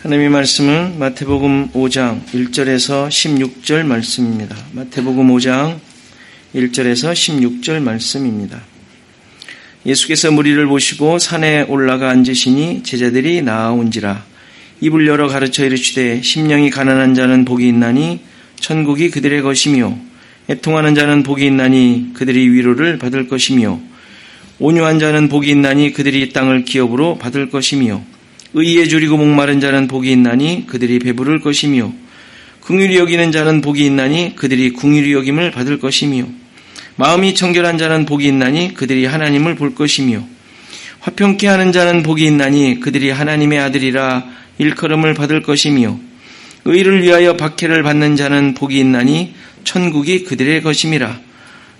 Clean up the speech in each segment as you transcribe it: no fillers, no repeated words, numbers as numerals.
하나님의 말씀은 마태복음 5장 1절에서 16절 말씀입니다. 마태복음 5장 1절에서 16절 말씀입니다. 예수께서 무리를 보시고 산에 올라가 앉으시니 제자들이 나아온지라. 입을 열어 가르쳐 이르시되 심령이 가난한 자는 복이 있나니 천국이 그들의 것이며 애통하는 자는 복이 있나니 그들이 위로를 받을 것이며 온유한 자는 복이 있나니 그들이 땅을 기업으로 받을 것이며 의에 줄이고 목마른 자는 복이 있나니 그들이 배부를 것이며 긍휼히 여기는 자는 복이 있나니 그들이 긍휼히 여김을 받을 것이며 마음이 청결한 자는 복이 있나니 그들이 하나님을 볼 것이며 화평케 하는 자는 복이 있나니 그들이 하나님의 아들이라 일컬음을 받을 것이며 의를 위하여 박해를 받는 자는 복이 있나니 천국이 그들의 것임이라.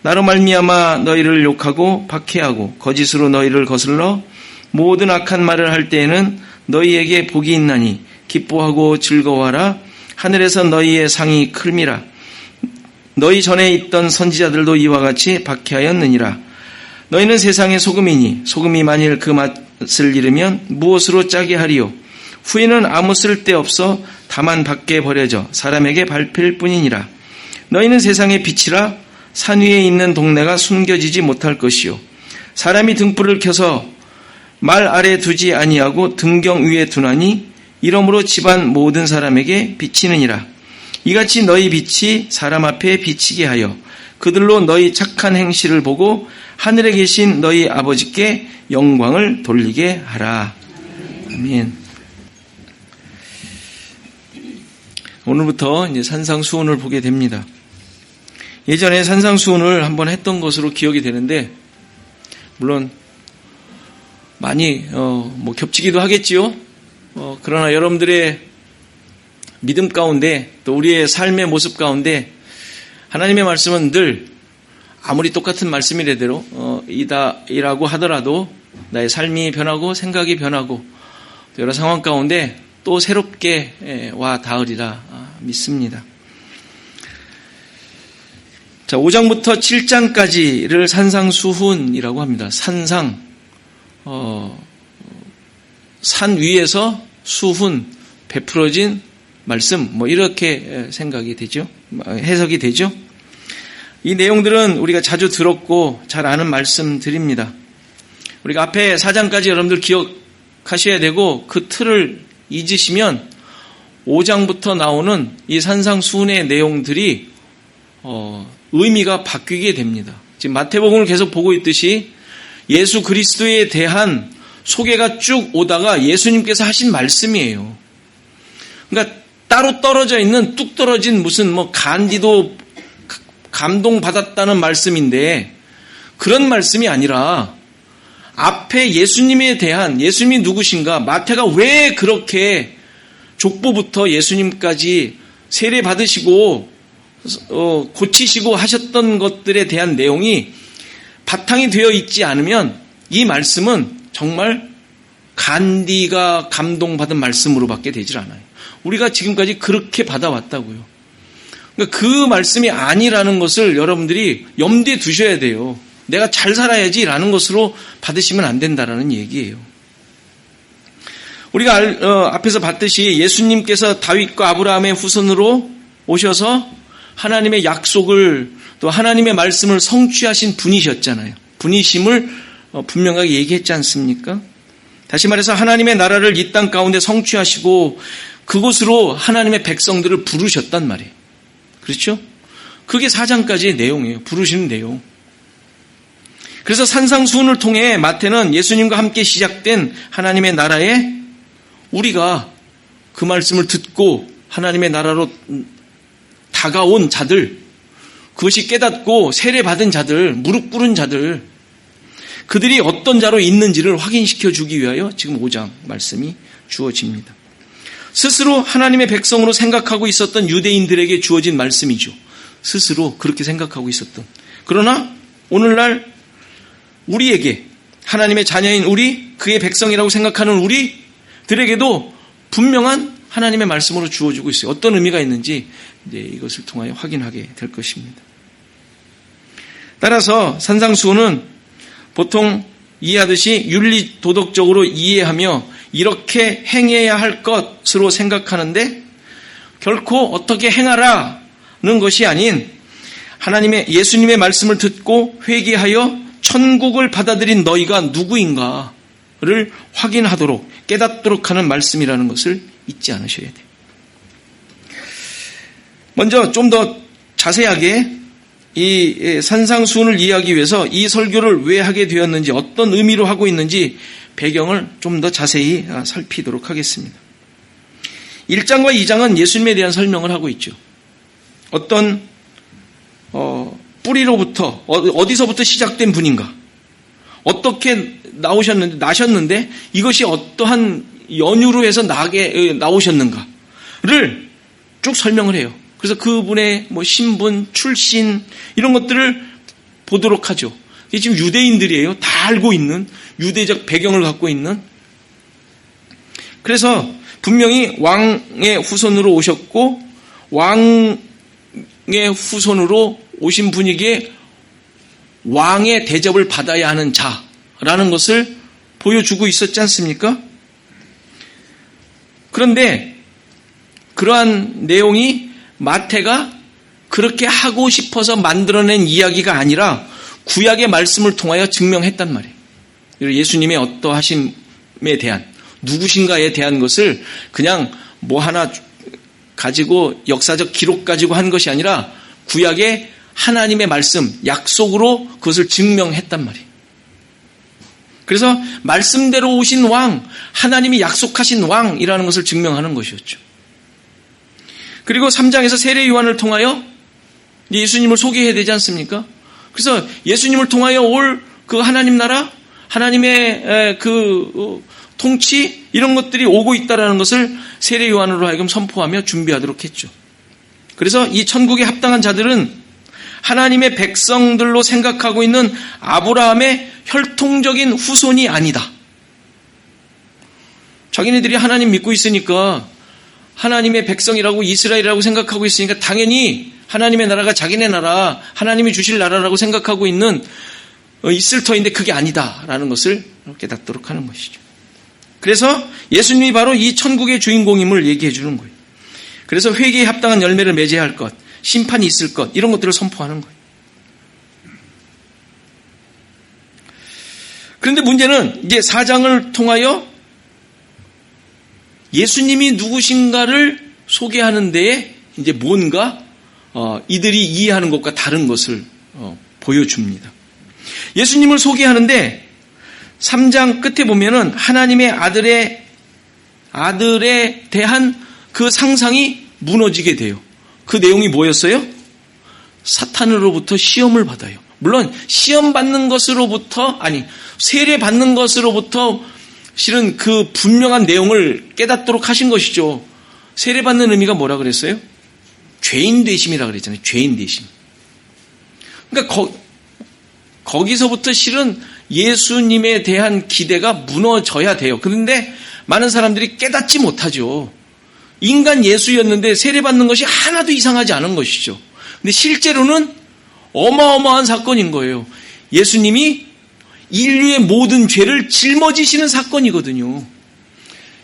나로 말미암아 너희를 욕하고 박해하고 거짓으로 너희를 거슬러 모든 악한 말을 할 때에는 너희에게 복이 있나니 기뻐하고 즐거워하라. 하늘에서 너희의 상이 클미라. 너희 전에 있던 선지자들도 이와 같이 박해하였느니라. 너희는 세상의 소금이니 소금이 만일 그 맛을 잃으면 무엇으로 짜게 하리요. 후에는 아무 쓸데없어 다만 밖에 버려져 사람에게 밟힐 뿐이니라. 너희는 세상의 빛이라. 산 위에 있는 동네가 숨겨지지 못할 것이요. 사람이 등불을 켜서 말 아래 두지 아니하고 등경 위에 두나니 이러므로 집안 모든 사람에게 비치느니라. 이같이 너희 빛이 사람 앞에 비치게 하여 그들로 너희 착한 행실을 보고 하늘에 계신 너희 아버지께 영광을 돌리게 하라. 아멘. 오늘부터 이제 산상수훈을 보게 됩니다. 예전에 산상수훈을 한번 했던 것으로 기억이 되는데, 물론 많이 겹치기도 하겠지요. 그러나 여러분들의 믿음 가운데 또 우리의 삶의 모습 가운데 하나님의 말씀은 늘 아무리 똑같은 말씀이래대로 이라고 하더라도 나의 삶이 변하고 생각이 변하고 여러 상황 가운데 또 새롭게 와 닿으리라 믿습니다. 자, 5장부터 7장까지를 산상수훈이라고 합니다. 산상, 산 위에서 수훈, 베풀어진 말씀, 이렇게 생각이 되죠. 해석이 되죠. 이 내용들은 우리가 자주 들었고 잘 아는 말씀들입니다. 우리가 앞에 4장까지 여러분들 기억하셔야 되고 그 틀을 잊으시면 5장부터 나오는 이 산상수훈의 내용들이 의미가 바뀌게 됩니다. 지금 마태복음을 계속 보고 있듯이 예수 그리스도에 대한 소개가 쭉 오다가 예수님께서 하신 말씀이에요. 그러니까 따로 떨어져 있는 뚝 떨어진 무슨 간디도 감동받았다는 말씀인데 그런 말씀이 아니라 앞에 예수님에 대한 예수님이 누구신가, 마태가 왜 그렇게 족보부터 예수님까지 세례 받으시고 고치시고 하셨던 것들에 대한 내용이 바탕이 되어 있지 않으면 이 말씀은 정말 간디가 감동받은 말씀으로밖에 되질 않아요. 우리가 지금까지 그렇게 받아왔다고요. 그러니까 그 말씀이 아니라는 것을 여러분들이 염두에 두셔야 돼요. 내가 잘 살아야지라는 것으로 받으시면 안 된다라는 얘기예요. 우리가 앞에서 봤듯이 예수님께서 다윗과 아브라함의 후손으로 오셔서 하나님의 약속을 또 하나님의 말씀을 성취하신 분이셨잖아요. 분이심을 분명하게 얘기했지 않습니까? 다시 말해서 하나님의 나라를 이 땅 가운데 성취하시고 그곳으로 하나님의 백성들을 부르셨단 말이에요. 그렇죠? 그게 4장까지의 내용이에요. 부르시는 내용. 그래서 산상수훈을 통해 마태는 예수님과 함께 시작된 하나님의 나라에 우리가 그 말씀을 듣고 하나님의 나라로 다가온 자들, 그것이 깨닫고 세례받은 자들, 무릎 꿇은 자들, 그들이 어떤 자로 있는지를 확인시켜 주기 위하여 지금 5장 말씀이 주어집니다. 스스로 하나님의 백성으로 생각하고 있었던 유대인들에게 주어진 말씀이죠. 스스로 그렇게 생각하고 있었던. 그러나 오늘날 우리에게 하나님의 자녀인 우리, 그의 백성이라고 생각하는 우리들에게도 분명한 하나님의 말씀으로 주어지고 있어요. 어떤 의미가 있는지 이제 이것을 통하여 확인하게 될 것입니다. 따라서 산상수훈은 보통 이해하듯이 윤리 도덕적으로 이해하며 이렇게 행해야 할 것으로 생각하는데 결코 어떻게 행하라는 것이 아닌 예수님의 말씀을 듣고 회개하여 천국을 받아들인 너희가 누구인가를 확인하도록 깨닫도록 하는 말씀이라는 것을 잊지 않으셔야 돼요. 먼저 좀 더 자세하게 이 산상수훈을 이해하기 위해서 이 설교를 왜 하게 되었는지, 어떤 의미로 하고 있는지 배경을 좀 더 자세히 살피도록 하겠습니다. 1장과 2장은 예수님에 대한 설명을 하고 있죠. 어떤 뿌리로부터 어디서부터 시작된 분인가, 어떻게 나셨는데 이것이 어떠한 연유로 해서 나오셨는가를 쭉 설명을 해요. 그래서 그분의 신분, 출신 이런 것들을 보도록 하죠. 이게 지금 유대인들이에요. 다 알고 있는 유대적 배경을 갖고 있는. 그래서 분명히 왕의 후손으로 오셨고 왕의 후손으로 오신 분에게 왕의 대접을 받아야 하는 자라는 것을 보여주고 있었지 않습니까? 그런데 그러한 내용이 마태가 그렇게 하고 싶어서 만들어낸 이야기가 아니라 구약의 말씀을 통하여 증명했단 말이에요. 예수님의 어떠하심에 대한, 누구신가에 대한 것을 그냥 하나 가지고 역사적 기록 가지고 한 것이 아니라 구약의 하나님의 말씀, 약속으로 그것을 증명했단 말이에요. 그래서 말씀대로 오신 왕, 하나님이 약속하신 왕이라는 것을 증명하는 것이었죠. 그리고 3장에서 세례 요한을 통하여 예수님을 소개해야 되지 않습니까? 그래서 예수님을 통하여 올 그 하나님 나라, 하나님의 통치 이런 것들이 오고 있다라는 것을 세례 요한으로 하여금 선포하며 준비하도록 했죠. 그래서 이 천국에 합당한 자들은 하나님의 백성들로 생각하고 있는 아브라함의 혈통적인 후손이 아니다. 자기네들이 하나님 믿고 있으니까, 하나님의 백성이라고 이스라엘이라고 생각하고 있으니까 당연히 하나님의 나라가 자기네 나라, 하나님이 주실 나라라고 생각하고 있을 터인데 그게 아니다라는 것을 깨닫도록 하는 것이죠. 그래서 예수님이 바로 이 천국의 주인공임을 얘기해 주는 거예요. 그래서 회개에 합당한 열매를 맺어야 할 것, 심판이 있을 것, 이런 것들을 선포하는 거예요. 그런데 문제는 이제 4장을 통하여 예수님이 누구신가를 소개하는 데에 이제 뭔가 이들이 이해하는 것과 다른 것을 보여줍니다. 예수님을 소개하는데 3장 끝에 보면은 하나님의 아들에 대한 그 상상이 무너지게 돼요. 그 내용이 뭐였어요? 사탄으로부터 시험을 받아요. 물론 시험 받는 것으로부터, 세례 받는 것으로부터 실은 그 분명한 내용을 깨닫도록 하신 것이죠. 세례 받는 의미가 뭐라 그랬어요? 죄인 되심이라 그랬잖아요. 죄인 되심. 그러니까 거기서부터 실은 예수님에 대한 기대가 무너져야 돼요. 그런데 많은 사람들이 깨닫지 못하죠. 인간 예수였는데 세례 받는 것이 하나도 이상하지 않은 것이죠. 근데 실제로는 어마어마한 사건인 거예요. 예수님이 인류의 모든 죄를 짊어지시는 사건이거든요.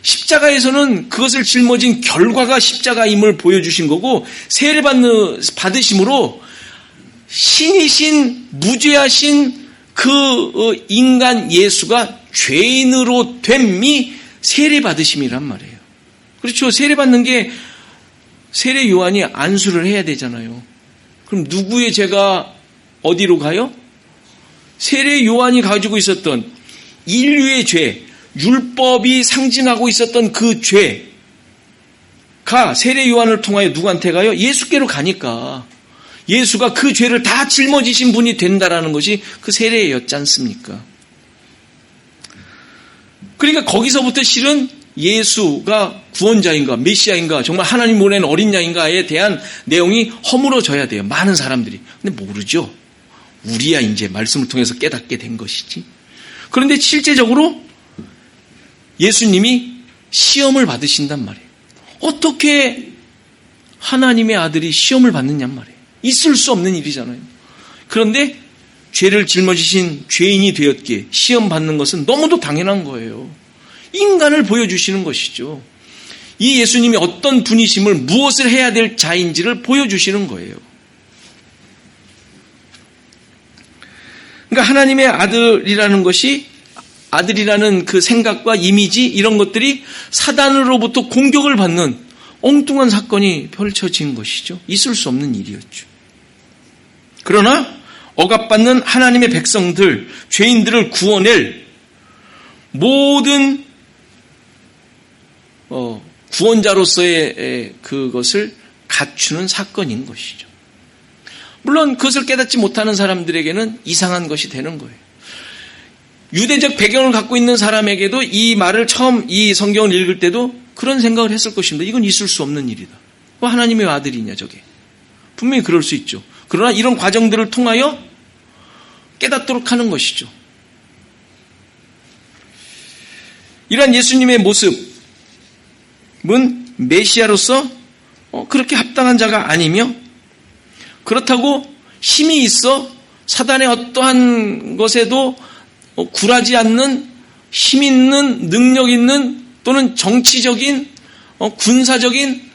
십자가에서는 그것을 짊어진 결과가 십자가임을 보여주신 거고, 세례 받으심으로 신이신 무죄하신 그 인간 예수가 죄인으로 됨이 세례 받으심이란 말이에요. 그렇죠. 세례 받는 게 세례 요한이 안수를 해야 되잖아요. 그럼 누구의 죄가 어디로 가요? 세례 요한이 가지고 있었던 인류의 죄, 율법이 상징하고 있었던 그 죄가 세례 요한을 통하여 누구한테 가요? 예수께로 가니까 예수가 그 죄를 다 짊어지신 분이 된다라는 것이 그 세례였지 않습니까? 그러니까 거기서부터 실은 예수가 구원자인가, 메시아인가, 정말 하나님 보낸 어린 양인가에 대한 내용이 허물어져야 돼요. 많은 사람들이. 근데 모르죠. 우리야 이제 말씀을 통해서 깨닫게 된 것이지. 그런데 실제적으로 예수님이 시험을 받으신단 말이에요. 어떻게 하나님의 아들이 시험을 받느냔 말이에요. 있을 수 없는 일이잖아요. 그런데 죄를 짊어지신 죄인이 되었기에 시험 받는 것은 너무도 당연한 거예요. 인간을 보여주시는 것이죠. 이 예수님이 어떤 분이심을, 무엇을 해야 될 자인지를 보여주시는 거예요. 그러니까 하나님의 아들이라는 것이, 아들이라는 그 생각과 이미지, 이런 것들이 사단으로부터 공격을 받는 엉뚱한 사건이 펼쳐진 것이죠. 있을 수 없는 일이었죠. 그러나 억압받는 하나님의 백성들, 죄인들을 구원할 모든 구원자로서의 그것을 갖추는 사건인 것이죠. 물론 그것을 깨닫지 못하는 사람들에게는 이상한 것이 되는 거예요. 유대적 배경을 갖고 있는 사람에게도 이 말을 처음 이 성경을 읽을 때도 그런 생각을 했을 것입니다. 이건 있을 수 없는 일이다. 하나님의 아들이냐 저게. 분명히 그럴 수 있죠. 그러나 이런 과정들을 통하여 깨닫도록 하는 것이죠. 이러한 예수님의 모습은 메시아로서 그렇게 합당한 자가 아니며, 그렇다고 힘이 있어 사단의 어떠한 것에도 굴하지 않는 힘 있는, 능력 있는, 또는 정치적인, 군사적인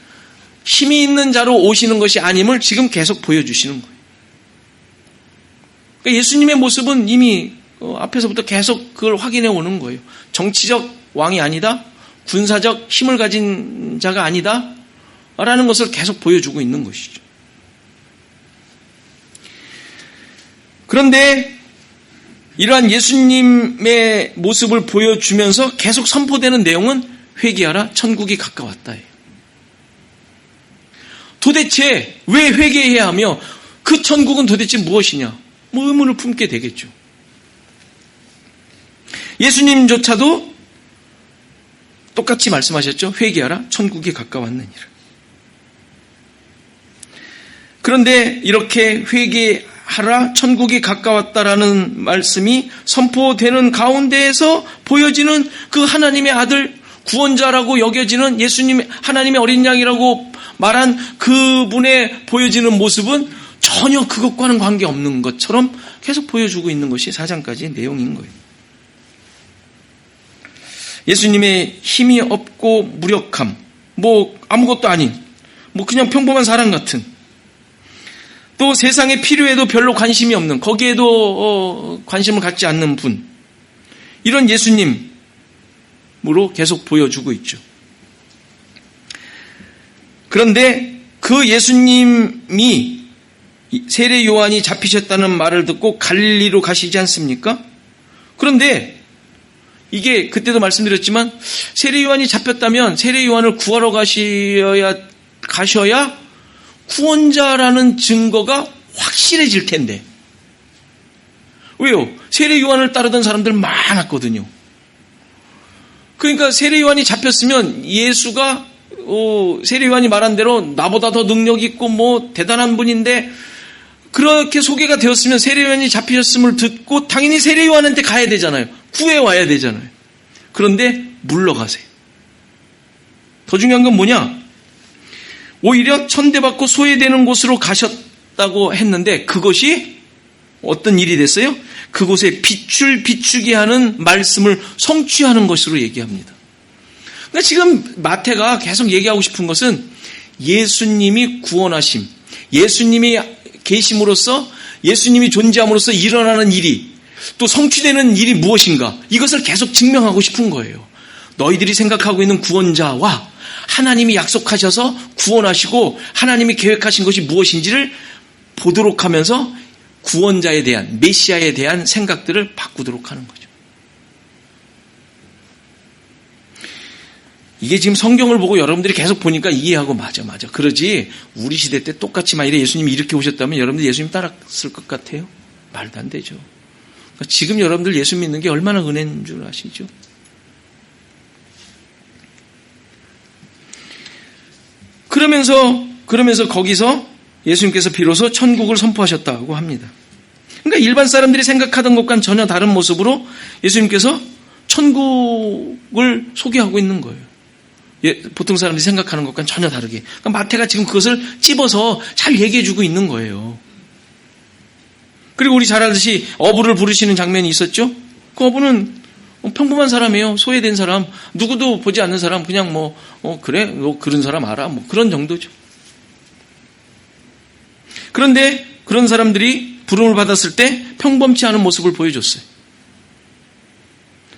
힘이 있는 자로 오시는 것이 아님을 지금 계속 보여주시는 거예요. 그러니까 예수님의 모습은 이미 앞에서부터 계속 그걸 확인해 오는 거예요. 정치적 왕이 아니다, 군사적 힘을 가진 자가 아니다 라는 것을 계속 보여주고 있는 것이죠. 그런데 이러한 예수님의 모습을 보여주면서 계속 선포되는 내용은 회개하라, 천국이 가까웠다예요. 도대체 왜 회개해야 하며 그 천국은 도대체 무엇이냐? 의문을 품게 되겠죠. 예수님조차도 똑같이 말씀하셨죠. 회개하라, 천국이 가까웠느니라. 그런데 이렇게 회개하라, 천국이 가까웠다라는 말씀이 선포되는 가운데에서 보여지는 그 하나님의 아들, 구원자라고 여겨지는 예수님, 하나님의 어린 양이라고 말한 그분의 보여지는 모습은 전혀 그것과는 관계없는 것처럼 계속 보여주고 있는 것이 4장까지의 내용인 거예요. 예수님의 힘이 없고 무력함, 아무것도 아닌, 그냥 평범한 사람 같은, 또 세상의 필요에도 별로 관심이 없는, 거기에도 관심을 갖지 않는 분, 이런 예수님으로 계속 보여주고 있죠. 그런데 그 예수님이 세례 요한이 잡히셨다는 말을 듣고 갈릴리로 가시지 않습니까? 그런데 이게 그때도 말씀드렸지만 세례 요한이 잡혔다면 세례 요한을 구하러 가셔야 구원자라는 증거가 확실해질 텐데. 왜요? 세례 요한을 따르던 사람들 많았거든요. 그러니까 세례 요한이 잡혔으면 예수가 세례 요한이 말한 대로 나보다 더 능력 있고 대단한 분인데, 그렇게 소개가 되었으면 세례 요한이 잡히셨음을 듣고 당연히 세례 요한한테 가야 되잖아요. 구해 와야 되잖아요. 그런데 물러가세요. 더 중요한 건 뭐냐? 오히려 천대받고 소외되는 곳으로 가셨다고 했는데 그것이 어떤 일이 됐어요? 그곳에 빛을 비추게 하는 말씀을 성취하는 것으로 얘기합니다. 그러니까 지금 마태가 계속 얘기하고 싶은 것은 예수님이 구원하심, 예수님이 계심으로써, 예수님이 존재함으로써 일어나는 일이, 또 성취되는 일이 무엇인가, 이것을 계속 증명하고 싶은 거예요. 너희들이 생각하고 있는 구원자와 하나님이 약속하셔서 구원하시고 하나님이 계획하신 것이 무엇인지를 보도록 하면서 구원자에 대한, 메시아에 대한 생각들을 바꾸도록 하는 거죠. 이게 지금 성경을 보고 여러분들이 계속 보니까 이해하고 맞아. 그러지 우리 시대 때 똑같이 만일에 예수님이 이렇게 오셨다면 여러분들 예수님 따랐을 것 같아요? 말도 안 되죠. 그러니까 지금 여러분들 예수 믿는 게 얼마나 은혜인 줄 아시죠? 그러면서 거기서 예수님께서 비로소 천국을 선포하셨다고 합니다. 그러니까 일반 사람들이 생각하던 것과는 전혀 다른 모습으로 예수님께서 천국을 소개하고 있는 거예요. 보통 사람들이 생각하는 것과는 전혀 다르게. 그러니까 마태가 지금 그것을 찝어서 잘 얘기해주고 있는 거예요. 그리고 우리 잘 알듯이 어부를 부르시는 장면이 있었죠. 그 어부는 평범한 사람이에요. 소외된 사람, 누구도 보지 않는 사람, 그냥 그래, 그런 사람 알아, 그런 정도죠. 그런데 그런 사람들이 부름을 받았을 때 평범치 않은 모습을 보여줬어요.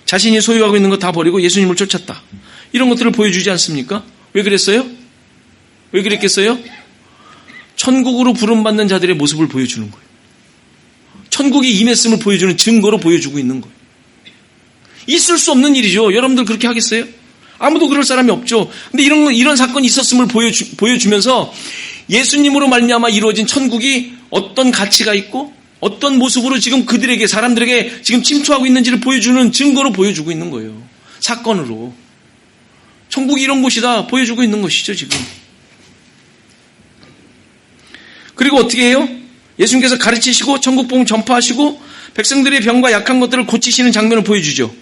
자신이 소유하고 있는 거 다 버리고 예수님을 쫓았다. 이런 것들을 보여주지 않습니까? 왜 그랬어요? 왜 그랬겠어요? 천국으로 부름받는 자들의 모습을 보여주는 거예요. 천국이 임했음을 보여주는 증거로 보여주고 있는 거예요. 있을 수 없는 일이죠. 여러분들 그렇게 하겠어요? 아무도 그럴 사람이 없죠. 근데 이런 사건이 있었음을 보여주면서 예수님으로 말미암아 이루어진 천국이 어떤 가치가 있고 어떤 모습으로 지금 사람들에게 지금 침투하고 있는지를 보여주는 증거로 보여주고 있는 거예요. 사건으로. 천국이 이런 곳이다 보여주고 있는 것이죠, 지금. 그리고 어떻게 해요? 예수님께서 가르치시고 천국복음 전파하시고 백성들의 병과 약한 것들을 고치시는 장면을 보여주죠.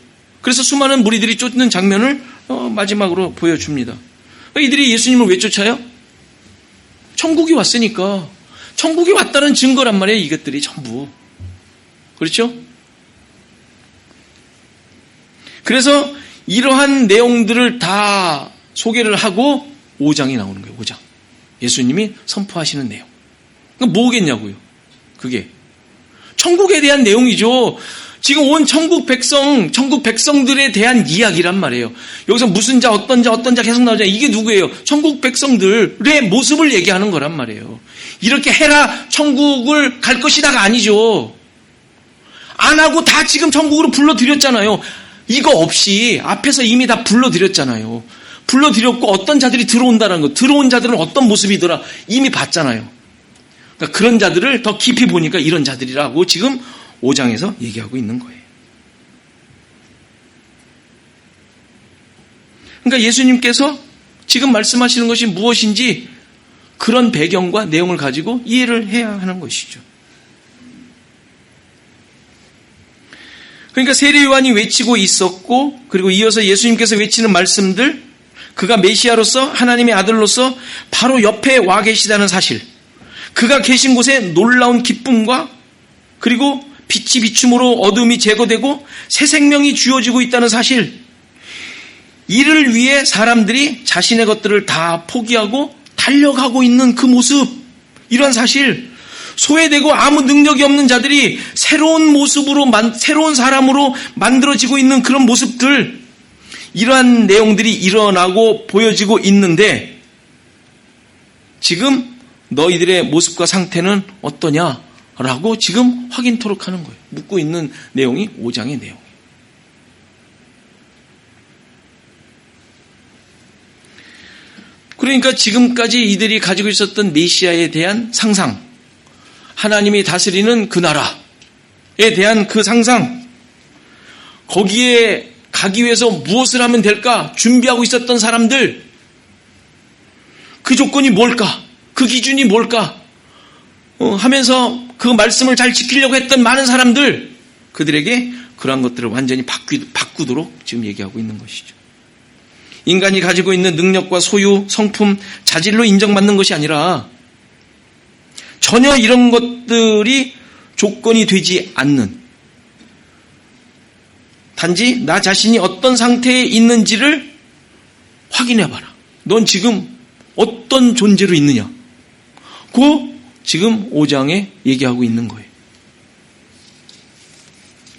그래서 수많은 무리들이 쫓는 장면을 마지막으로 보여줍니다. 이들이 예수님을 왜 쫓아요? 천국이 왔으니까. 천국이 왔다는 증거란 말이에요, 이것들이 전부. 그렇죠? 그래서 이러한 내용들을 다 소개를 하고 5장이 나오는 거예요, 5장. 예수님이 선포하시는 내용. 그러니까 뭐겠냐고요, 그게. 천국에 대한 내용이죠. 지금 온 천국 백성들에 대한 이야기란 말이에요. 여기서 무슨 자, 어떤 자 계속 나오잖아요. 이게 누구예요? 천국 백성들의 모습을 얘기하는 거란 말이에요. 이렇게 해라, 천국을 갈 것이다가 아니죠. 안 하고 다 지금 천국으로 불러드렸잖아요. 이거 없이 앞에서 이미 다 불러드렸잖아요. 불러드렸고 어떤 자들이 들어온다는 거, 들어온 자들은 어떤 모습이더라 이미 봤잖아요. 그러니까 그런 자들을 더 깊이 보니까 이런 자들이라고 지금 5장에서 얘기하고 있는 거예요. 그러니까 예수님께서 지금 말씀하시는 것이 무엇인지 그런 배경과 내용을 가지고 이해를 해야 하는 것이죠. 그러니까 세례 요한이 외치고 있었고, 그리고 이어서 예수님께서 외치는 말씀들, 그가 메시아로서 하나님의 아들로서 바로 옆에 와 계시다는 사실, 그가 계신 곳에 놀라운 기쁨과 그리고 빛이 비춤으로 어둠이 제거되고 새 생명이 주어지고 있다는 사실, 이를 위해 사람들이 자신의 것들을 다 포기하고 달려가고 있는 그 모습, 이런 사실, 소외되고 아무 능력이 없는 자들이 새로운 모습으로, 새로운 사람으로 만들어지고 있는 그런 모습들, 이러한 내용들이 일어나고 보여지고 있는데 지금 너희들의 모습과 상태는 어떠냐라고 지금 확인토록 하는 거예요. 묻고 있는 내용이 5장의 내용이에요. 그러니까 지금까지 이들이 가지고 있었던 메시아에 대한 상상, 하나님이 다스리는 그 나라에 대한 그 상상, 거기에 가기 위해서 무엇을 하면 될까 준비하고 있었던 사람들, 그 조건이 뭘까, 그 기준이 뭘까 하면서 그 말씀을 잘 지키려고 했던 많은 사람들, 그들에게 그러한 것들을 완전히 바꾸도록 지금 얘기하고 있는 것이죠. 인간이 가지고 있는 능력과 소유, 성품, 자질로 인정받는 것이 아니라 전혀 이런 것들이 조건이 되지 않는, 단지 나 자신이 어떤 상태에 있는지를 확인해봐라. 넌 지금 어떤 존재로 있느냐. 그 지금 5장에 얘기하고 있는 거예요.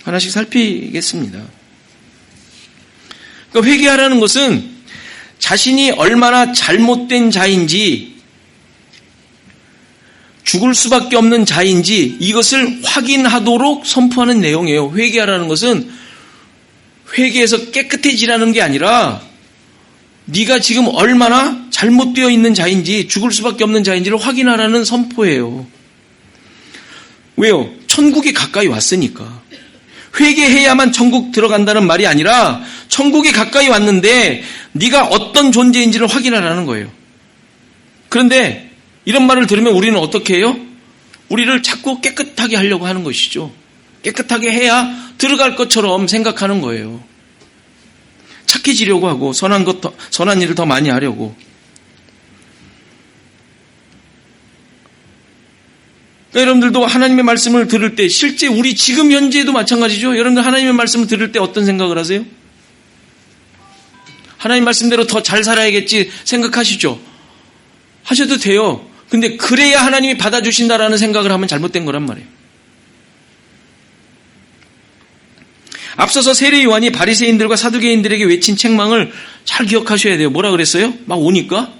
하나씩 살피겠습니다. 그러니까 회개하라는 것은 자신이 얼마나 잘못된 자인지, 죽을 수밖에 없는 자인지 이것을 확인하도록 선포하는 내용이에요. 회개하라는 것은 회개해서 깨끗해지라는 게 아니라 네가 지금 얼마나 잘못되어 있는 자인지, 죽을 수밖에 없는 자인지를 확인하라는 선포예요. 왜요? 천국이 가까이 왔으니까. 회개해야만 천국 들어간다는 말이 아니라 천국이 가까이 왔는데 네가 어떤 존재인지를 확인하라는 거예요. 그런데 이런 말을 들으면 우리는 어떻게 해요? 우리를 자꾸 깨끗하게 하려고 하는 것이죠. 깨끗하게 해야 들어갈 것처럼 생각하는 거예요. 착해지려고 하고 선한 일을 더 많이 하려고. 그러니까 여러분들도 하나님의 말씀을 들을 때 실제 우리 지금 현재도 마찬가지죠. 여러분들 하나님의 말씀을 들을 때 어떤 생각을 하세요? 하나님 말씀대로 더 잘 살아야겠지 생각하시죠. 하셔도 돼요. 근데 그래야 하나님이 받아주신다라는 생각을 하면 잘못된 거란 말이에요. 앞서서 세례 요한이 바리새인들과 사두개인들에게 외친 책망을 잘 기억하셔야 돼요. 뭐라 그랬어요? 막 오니까?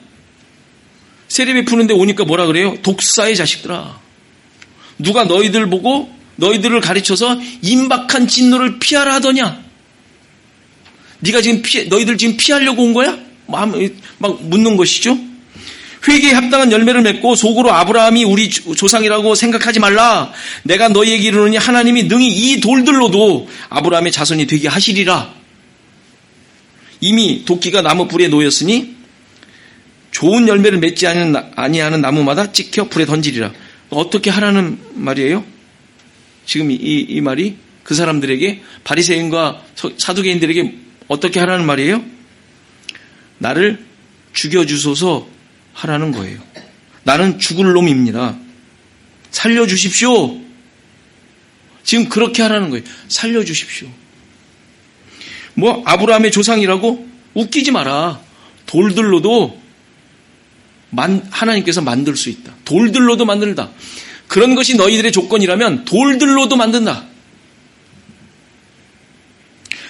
세례 베푸는데 오니까 뭐라 그래요? 독사의 자식들아. 누가 너희들 보고 너희들을 가르쳐서 임박한 진노를 피하라 하더냐? 네가 지금 너희들 지금 피하려고 온 거야? 막 묻는 것이죠. 회개에 합당한 열매를 맺고 속으로 아브라함이 우리 조상이라고 생각하지 말라. 내가 너희에게 이르노니 하나님이 능히 이 돌들로도 아브라함의 자손이 되게 하시리라. 이미 도끼가 나무 불에 놓였으니 좋은 열매를 맺지 아니하는 나무마다 찍혀 불에 던지리라. 어떻게 하라는 말이에요? 지금 이 말이 그 사람들에게 바리새인과 사두개인들에게 어떻게 하라는 말이에요? 나를 죽여주소서 하라는 거예요. 나는 죽을 놈입니다. 살려주십시오. 지금 그렇게 하라는 거예요. 살려주십시오. 뭐 아브라함의 조상이라고? 웃기지 마라. 돌들로도 하나님께서 만들 수 있다. 돌들로도 만든다. 그런 것이 너희들의 조건이라면 돌들로도 만든다.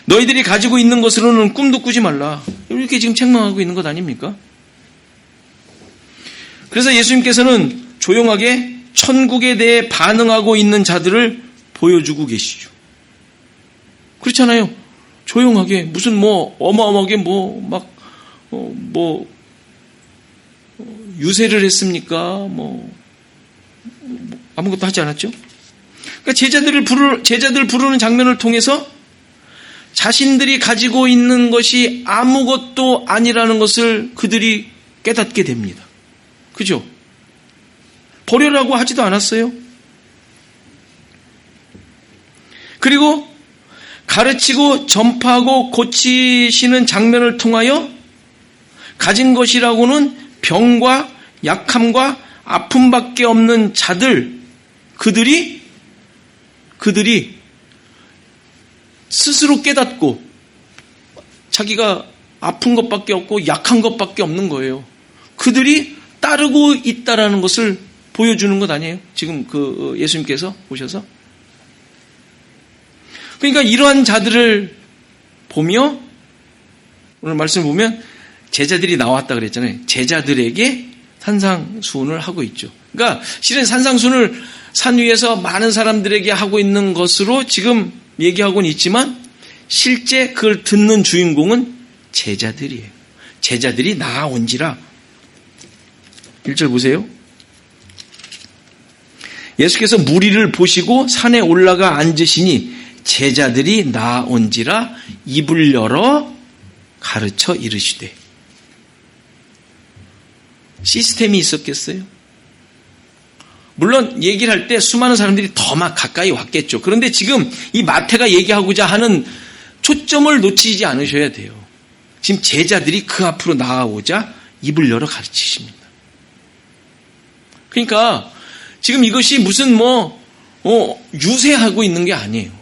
너희들이 가지고 있는 것으로는 꿈도 꾸지 말라. 이렇게 지금 책망하고 있는 것 아닙니까? 그래서 예수님께서는 조용하게 천국에 대해 반응하고 있는 자들을 보여주고 계시죠. 그렇잖아요. 조용하게 무슨 어마어마하게 유세를 했습니까? 아무것도 하지 않았죠. 그러니까 제자들 부르는 장면을 통해서 자신들이 가지고 있는 것이 아무것도 아니라는 것을 그들이 깨닫게 됩니다. 그죠? 버려라고 하지도 않았어요. 그리고 가르치고 전파하고 고치시는 장면을 통하여 가진 것이라고는 병과 약함과 아픔밖에 없는 자들, 그들이 스스로 깨닫고 자기가 아픈 것밖에 없고 약한 것밖에 없는 거예요. 그들이 따르고 있다라는 것을 보여주는 것 아니에요? 지금 예수님께서 오셔서. 그러니까 이러한 자들을 보며 오늘 말씀을 보면 제자들이 나왔다 그랬잖아요. 제자들에게 산상수훈을 하고 있죠. 그러니까 실은 산상수훈을 산 위에서 많은 사람들에게 하고 있는 것으로 지금 얘기하고는 있지만 실제 그걸 듣는 주인공은 제자들이에요. 제자들이 나아온지라. 1절 보세요. 예수께서 무리를 보시고 산에 올라가 앉으시니 제자들이 나아온지라 입을 열어 가르쳐 이르시되. 시스템이 있었겠어요? 물론 얘기를 할 때 수많은 사람들이 더 막 가까이 왔겠죠. 그런데 지금 이 마태가 얘기하고자 하는 초점을 놓치지 않으셔야 돼요. 지금 제자들이 그 앞으로 나아오자 입을 열어 가르치십니다. 그러니까 지금 이것이 무슨 유세하고 있는 게 아니에요.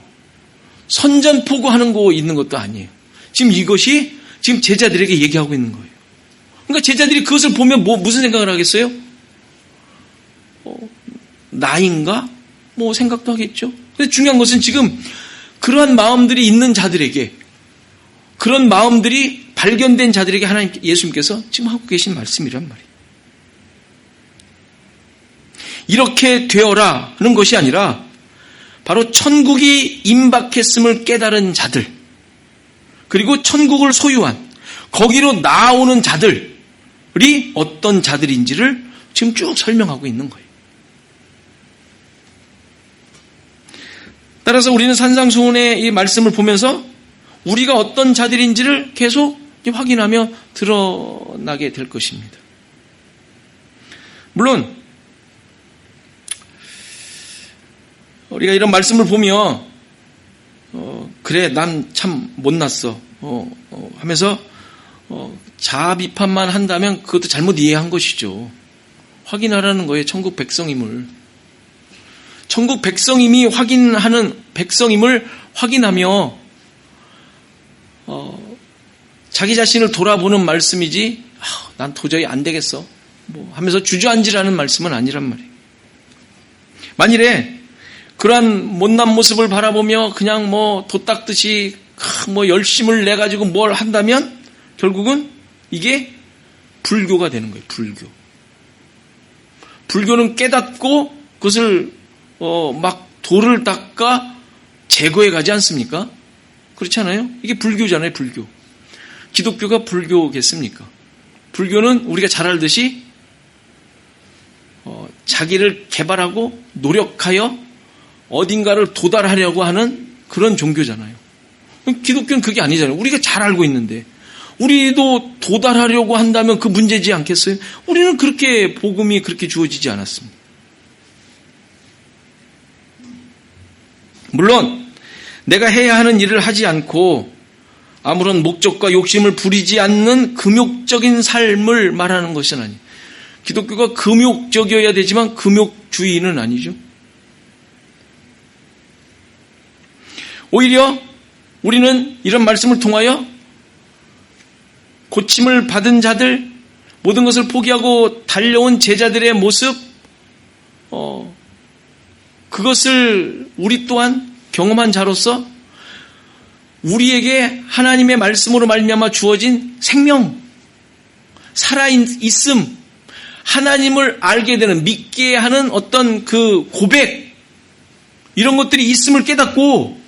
선전포고하는 거 있는 것도 아니에요. 지금 이것이 지금 제자들에게 얘기하고 있는 거예요. 그러니까 제자들이 그것을 보면 무슨 생각을 하겠어요? 나인가? 생각도 하겠죠. 근데 중요한 것은 지금 그러한 마음들이 있는 자들에게, 그런 마음들이 발견된 자들에게 예수님께서 지금 하고 계신 말씀이란 말이에요. 이렇게 되어라는 것이 아니라 바로 천국이 임박했음을 깨달은 자들, 그리고 천국을 소유한 거기로 나아오는 자들이 어떤 자들인지를 지금 쭉 설명하고 있는 거예요. 따라서 우리는 산상수훈의 이 말씀을 보면서 우리가 어떤 자들인지를 계속 확인하며 드러나게 될 것입니다. 물론 우리가 이런 말씀을 보며 그래 난 참 못났어 하면서 자아 비판만 한다면 그것도 잘못 이해한 것이죠. 확인하라는 거예요. 천국 백성임을. 천국 백성임을 확인하며 자기 자신을 돌아보는 말씀이지 난 도저히 안 되겠어 하면서 주저앉으라는 말씀은 아니란 말이에요. 만일에 그러한 못난 모습을 바라보며 그냥 돛 닦듯이 열심을 내가지고 뭘 한다면 결국은 이게 불교가 되는 거예요. 불교는 깨닫고 그것을 막 돌을 닦아 제거해 가지 않습니까? 그렇지 않아요? 이게 불교잖아요. 불교. 기독교가 불교겠습니까? 불교는 우리가 잘 알듯이 자기를 개발하고 노력하여 어딘가를 도달하려고 하는 그런 종교잖아요. 기독교는 그게 아니잖아요. 우리가 잘 알고 있는데 우리도 도달하려고 한다면 그 문제지 않겠어요? 우리는 그렇게 복음이 그렇게 주어지지 않았습니다. 물론 내가 해야 하는 일을 하지 않고 아무런 목적과 욕심을 부리지 않는 금욕적인 삶을 말하는 것은 아니에요. 기독교가 금욕적이어야 되지만 금욕주의는 아니죠. 오히려 우리는 이런 말씀을 통하여 고침을 받은 자들, 모든 것을 포기하고 달려온 제자들의 모습, 그것을 우리 또한 경험한 자로서 우리에게 하나님의 말씀으로 말미암아 주어진 생명, 살아있음, 하나님을 알게 되는, 믿게 하는 어떤 그 고백, 이런 것들이 있음을 깨닫고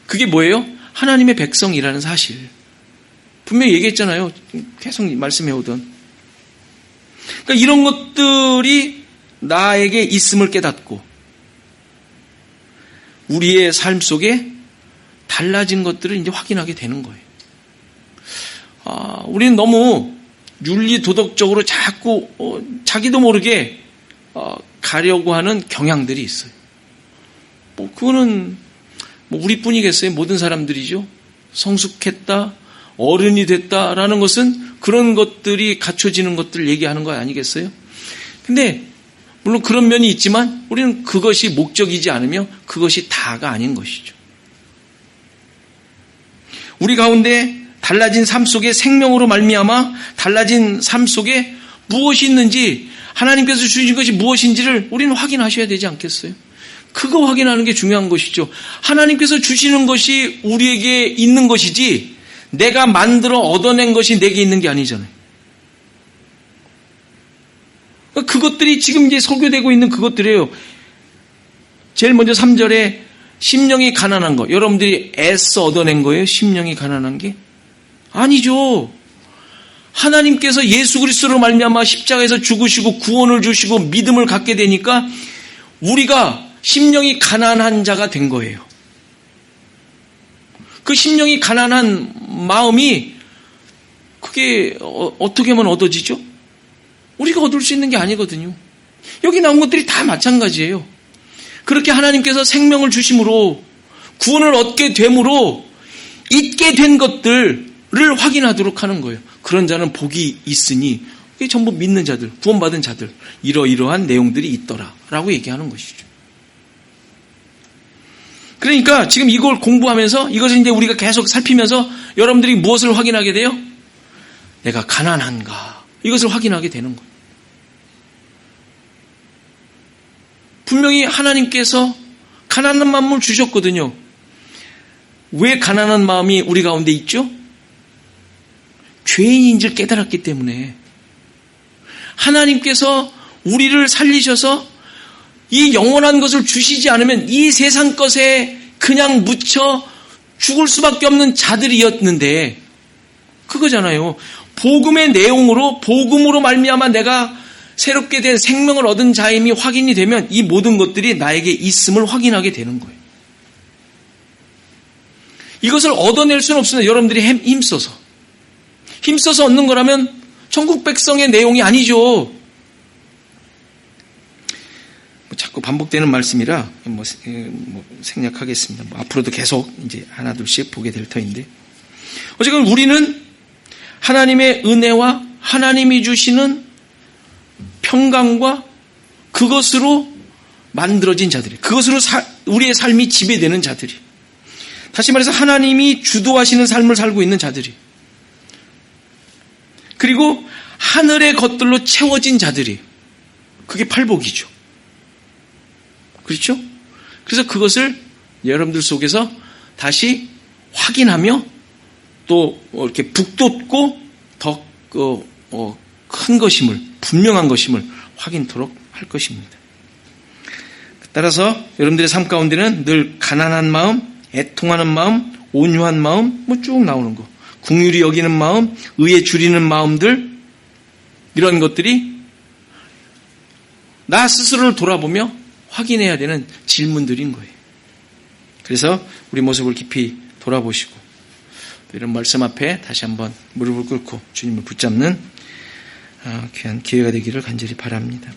그게 뭐예요? 하나님의 백성이라는 사실. 분명히 얘기했잖아요. 계속 말씀해오던. 그러니까 이런 것들이 나에게 있음을 깨닫고 우리의 삶 속에 달라진 것들을 이제 확인하게 되는 거예요. 우리는 너무 윤리 도덕적으로 자꾸 자기도 모르게 가려고 하는 경향들이 있어요. 그거는 우리뿐이겠어요? 모든 사람들이죠. 성숙했다, 어른이 됐다라는 것은 그런 것들이 갖춰지는 것들을 얘기하는 거 아니겠어요? 근데 물론 그런 면이 있지만 우리는 그것이 목적이지 않으며 그것이 다가 아닌 것이죠. 우리 가운데 달라진 삶 속에 생명으로 말미암아 달라진 삶 속에 무엇이 있는지, 하나님께서 주신 것이 무엇인지를 우리는 확인하셔야 되지 않겠어요? 그거 확인하는 게 중요한 것이죠. 하나님께서 주시는 것이 우리에게 있는 것이지 내가 만들어 얻어낸 것이 내게 있는 게 아니잖아요. 그것들이 지금 이제 설교되고 있는 그것들이에요. 제일 먼저 3절에 심령이 가난한 거. 여러분들이 애써 얻어낸 거예요? 심령이 가난한 게? 아니죠. 하나님께서 예수 그리스도로 말미암아 십자가에서 죽으시고 구원을 주시고 믿음을 갖게 되니까 우리가 심령이 가난한 자가 된 거예요. 그 심령이 가난한 마음이 그게 어떻게 하면 얻어지죠? 우리가 얻을 수 있는 게 아니거든요. 여기 나온 것들이 다 마찬가지예요. 그렇게 하나님께서 생명을 주심으로 구원을 얻게 됨으로 있게 된 것들을 확인하도록 하는 거예요. 그런 자는 복이 있으니 이게 전부 믿는 자들, 구원받은 자들, 이러이러한 내용들이 있더라라고 얘기하는 것이죠. 그러니까 지금 이걸 공부하면서 이것을 이제 우리가 계속 살피면서 여러분들이 무엇을 확인하게 돼요? 내가 가난한가? 이것을 확인하게 되는 거예요. 분명히 하나님께서 가난한 마음을 주셨거든요. 왜 가난한 마음이 우리 가운데 있죠? 죄인인 줄 깨달았기 때문에. 하나님께서 우리를 살리셔서 이 영원한 것을 주시지 않으면 이 세상 것에 그냥 묻혀 죽을 수밖에 없는 자들이었는데, 그거잖아요. 복음의 내용으로, 복음으로 말미암아 내가 새롭게 된 생명을 얻은 자임이 확인이 되면 이 모든 것들이 나에게 있음을 확인하게 되는 거예요. 이것을 얻어낼 수는 없습니다. 여러분들이 힘써서 얻는 거라면 천국 백성의 내용이 아니죠. 자꾸 반복되는 말씀이라 생략하겠습니다. 앞으로도 계속 이제 하나둘씩 보게 될 터인데, 어쨌든 우리는 하나님의 은혜와 하나님이 주시는 평강과 그것으로 만들어진 자들이, 그것으로 우리의 삶이 지배되는 자들이, 다시 말해서 하나님이 주도하시는 삶을 살고 있는 자들이, 그리고 하늘의 것들로 채워진 자들이, 그게 팔복이죠. 그렇죠? 그래서 그것을 여러분들 속에서 다시 확인하며 또 이렇게 북돋고 더 큰 것임을, 분명한 것임을 확인토록 할 것입니다. 따라서 여러분들의 삶 가운데는 늘 가난한 마음, 애통하는 마음, 온유한 마음, 쭉 나오는 거, 긍휼히 여기는 마음, 의에 줄이는 마음들, 이런 것들이 나 스스로를 돌아보며 확인해야 되는 질문들인 거예요. 그래서 우리 모습을 깊이 돌아보시고 이런 말씀 앞에 다시 한번 무릎을 꿇고 주님을 붙잡는 귀한 기회가 되기를 간절히 바랍니다.